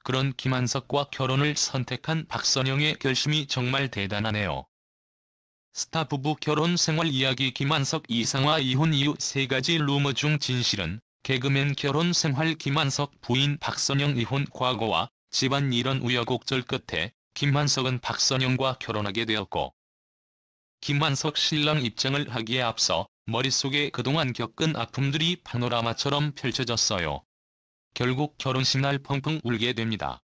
그런 김한석과 결혼을 선택한 박선영의 결심이 정말 대단하네요. 스타 부부 결혼 생활 이야기. 김한석 이상화 이혼 이후 3가지 루머 중 진실은 개그맨 결혼 생활. 김한석 부인 박선영 이혼 과거와 집안 일원 우여곡절 끝에 김한석은 박선영과 결혼하게 되었고, 김한석 신랑 입장을 하기에 앞서 머릿속에 그동안 겪은 아픔들이 파노라마처럼 펼쳐졌어요. 결국 결혼식 날 펑펑 울게 됩니다.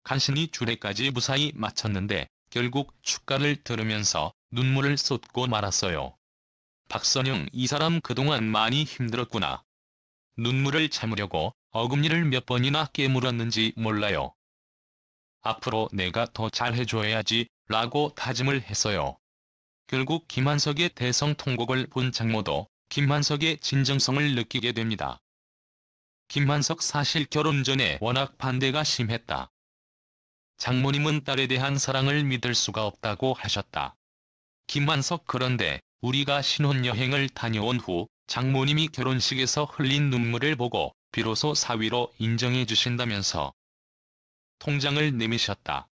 간신히 주례까지 무사히 마쳤는데 결국 축가를 들으면서 눈물을 쏟고 말았어요. 박선영, 이 사람 그동안 많이 힘들었구나. 눈물을 참으려고 어금니를 몇 번이나 깨물었는지 몰라요. 앞으로 내가 더 잘해줘야지 라고 다짐을 했어요. 결국 김한석의 대성통곡을 본 장모도 김한석의 진정성을 느끼게 됩니다. 김한석 사실 결혼 전에 워낙 반대가 심했다. 장모님은 딸에 대한 사랑을 믿을 수가 없다고 하셨다. 김한석, 그런데 우리가 신혼여행을 다녀온 후 장모님이 결혼식에서 흘린 눈물을 보고 비로소 사위로 인정해 주신다면서 통장을 내미셨다.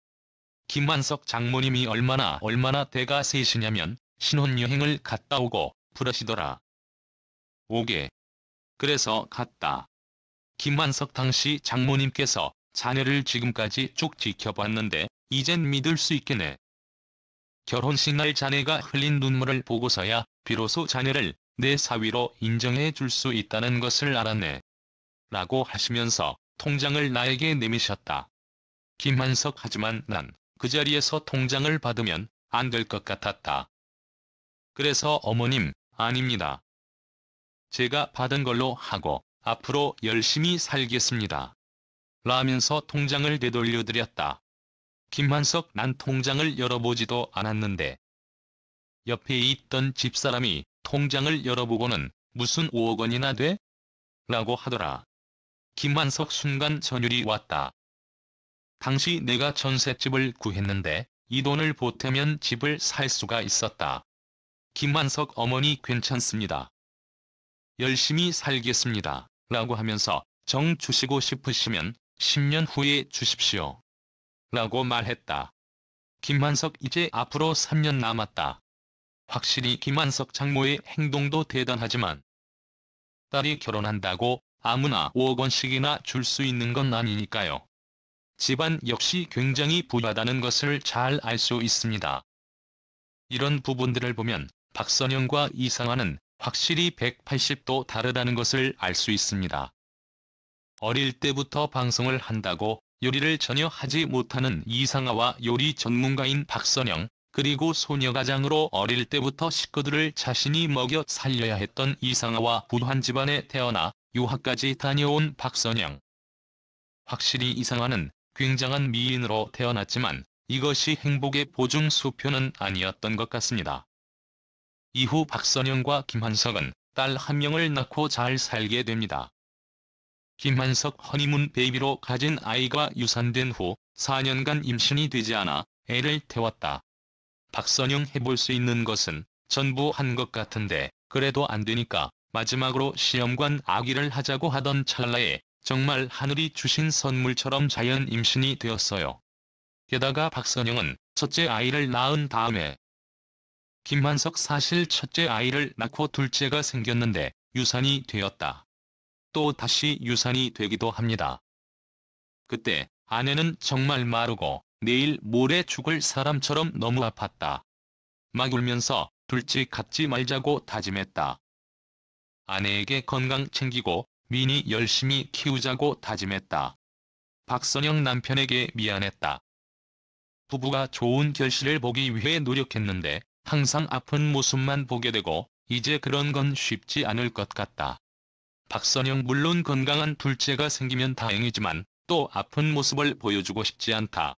김한석 장모님이 얼마나 대가 세시냐면 신혼여행을 갔다 오고 부르시더라. 오게. 그래서 갔다. 김한석 당시 장모님께서 자네를 지금까지 쭉 지켜봤는데 이젠 믿을 수 있겠네. 결혼식 날 자네가 흘린 눈물을 보고서야 비로소 자네를 내 사위로 인정해 줄 수 있다는 것을 알았네. 라고 하시면서 통장을 나에게 내미셨다. 김한석, 하지만 난 그 자리에서 통장을 받으면 안 될 것 같았다. 그래서 어머님, 아닙니다. 제가 받은 걸로 하고 앞으로 열심히 살겠습니다. 라면서 통장을 되돌려드렸다. 김한석, 난 통장을 열어보지도 않았는데. 옆에 있던 집사람이 통장을 열어보고는 무슨 5억 원이나 돼? 라고 하더라. 김한석, 순간 전율이 왔다. 당시 내가 전셋집을 구했는데 이 돈을 보태면 집을 살 수가 있었다. 김한석, 어머니 괜찮습니다. 열심히 살겠습니다. 라고 하면서 정 주시고 싶으시면 10년 후에 주십시오. 라고 말했다. 김한석, 이제 앞으로 3년 남았다. 확실히 김한석 장모의 행동도 대단하지만 딸이 결혼한다고 아무나 5억 원씩이나 줄 수 있는 건 아니니까요. 집안 역시 굉장히 부유하다는 것을 잘 알 수 있습니다. 이런 부분들을 보면 박선영과 이상화는 확실히 180도 다르다는 것을 알 수 있습니다. 어릴 때부터 방송을 한다고 요리를 전혀 하지 못하는 이상화와 요리 전문가인 박선영, 그리고 소녀가장으로 어릴 때부터 식구들을 자신이 먹여 살려야 했던 이상화와 부유한 집안에 태어나 유학까지 다녀온 박선영. 확실히 이상화는 굉장한 미인으로 태어났지만 이것이 행복의 보증 수표는 아니었던 것 같습니다. 이후 박선영과 김한석은 딸 1명을 낳고 잘 살게 됩니다. 김한석, 허니문 베이비로 가진 아이가 유산된 후 4년간 임신이 되지 않아 애를 태웠다. 박선영, 해볼 수 있는 것은 전부 한 것 같은데 그래도 안 되니까 마지막으로 시험관 아기를 하자고 하던 찰나에 정말 하늘이 주신 선물처럼 자연 임신이 되었어요. 게다가 박선영은 첫째 아이를 낳은 다음에 김한석, 사실 첫째 아이를 낳고 둘째가 생겼는데 유산이 되었다. 또 다시 유산이 되기도 합니다. 그때 아내는 정말 마르고 내일 모레 죽을 사람처럼 너무 아팠다. 막 울면서 둘째 갖지 말자고 다짐했다. 아내에게 건강 챙기고 민희 열심히 키우자고 다짐했다. 박선영 남편에게 미안했다. 부부가 좋은 결실을 보기 위해 노력했는데 항상 아픈 모습만 보게 되고 이제 그런 건 쉽지 않을 것 같다. 박선영, 물론 건강한 둘째가 생기면 다행이지만 또 아픈 모습을 보여주고 싶지 않다.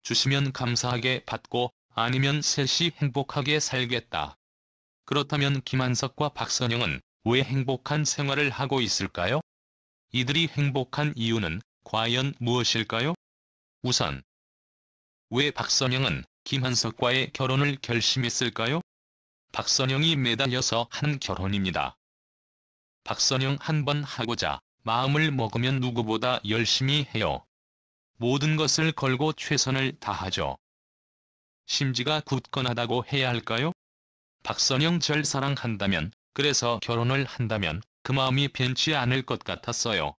주시면 감사하게 받고 아니면 셋이 행복하게 살겠다. 그렇다면 김한석과 박선영은 왜 행복한 생활을 하고 있을까요? 이들이 행복한 이유는 과연 무엇일까요? 우선, 왜 박선영은 김한석과의 결혼을 결심했을까요? 박선영이 매달려서 한 결혼입니다. 박선영, 한 번 하고자 마음을 먹으면 누구보다 열심히 해요. 모든 것을 걸고 최선을 다하죠. 심지가 굳건하다고 해야 할까요? 박선영 절 사랑한다면, 그래서 결혼을 한다면 그 마음이 변치 않을 것 같았어요.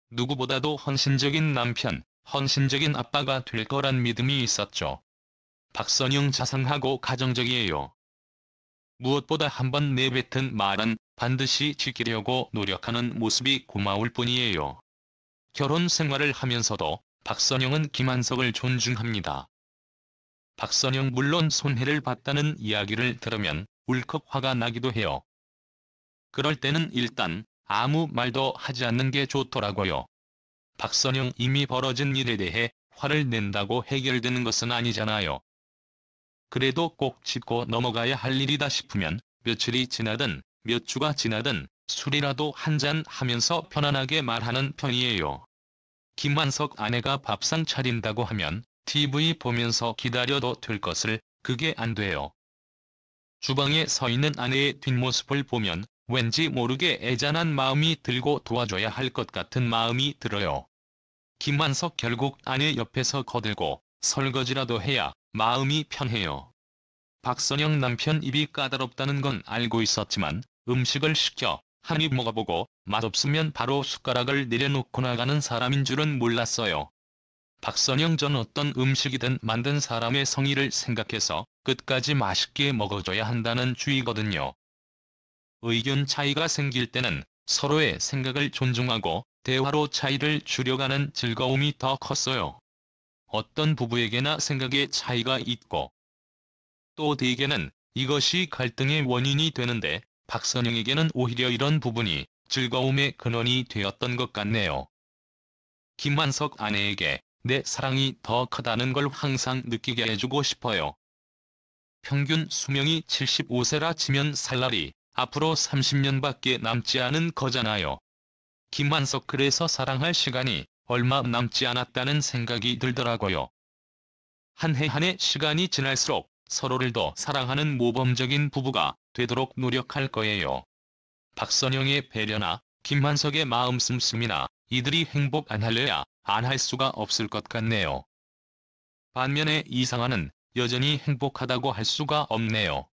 누구보다도 헌신적인 남편, 헌신적인 아빠가 될 거란 믿음이 있었죠. 박선영 자상하고 가정적이에요. 무엇보다 한번 내뱉은 말은 반드시 지키려고 노력하는 모습이 고마울 뿐이에요. 결혼 생활을 하면서도 박선영은 김한석을 존중합니다. 박선영 물론 손해를 봤다는 이야기를 들으면 울컥 화가 나기도 해요. 그럴 때는 일단 아무 말도 하지 않는 게 좋더라고요. 박선영 이미 벌어진 일에 대해 화를 낸다고 해결되는 것은 아니잖아요. 그래도 꼭 짚고 넘어가야 할 일이다 싶으면 며칠이 지나든 몇 주가 지나든 술이라도 한잔 하면서 편안하게 말하는 편이에요. 김한석 아내가 밥상 차린다고 하면 TV 보면서 기다려도 될 것을 그게 안 돼요. 주방에 서 있는 아내의 뒷모습을 보면 왠지 모르게 애잔한 마음이 들고 도와줘야 할 것 같은 마음이 들어요. 김한석 결국 아내 옆에서 거들고 설거지라도 해야 마음이 편해요. 박선영 남편 입이 까다롭다는 건 알고 있었지만 음식을 시켜 한 입 먹어보고 맛없으면 바로 숟가락을 내려놓고 나가는 사람인 줄은 몰랐어요. 박선영 전 어떤 음식이든 만든 사람의 성의를 생각해서 끝까지 맛있게 먹어줘야 한다는 주의거든요. 의견 차이가 생길 때는 서로의 생각을 존중하고 대화로 차이를 줄여가는 즐거움이 더 컸어요. 어떤 부부에게나 생각의 차이가 있고 또 대개는 이것이 갈등의 원인이 되는데 박선영에게는 오히려 이런 부분이 즐거움의 근원이 되었던 것 같네요. 김한석 아내에게 내 사랑이 더 크다는 걸 항상 느끼게 해주고 싶어요. 평균 수명이 75세라 치면 살 날이 앞으로 30년밖에 남지 않은 거잖아요. 김한석 그래서 사랑할 시간이 얼마 남지 않았다는 생각이 들더라고요. 한 해 한 해 시간이 지날수록 서로를 더 사랑하는 모범적인 부부가 되도록 노력할 거예요. 박선영의 배려나 김한석의 마음 씀씀이나 이들이 행복 안 할래야 안 할 수가 없을 것 같네요. 반면에 이상하는 여전히 행복하다고 할 수가 없네요.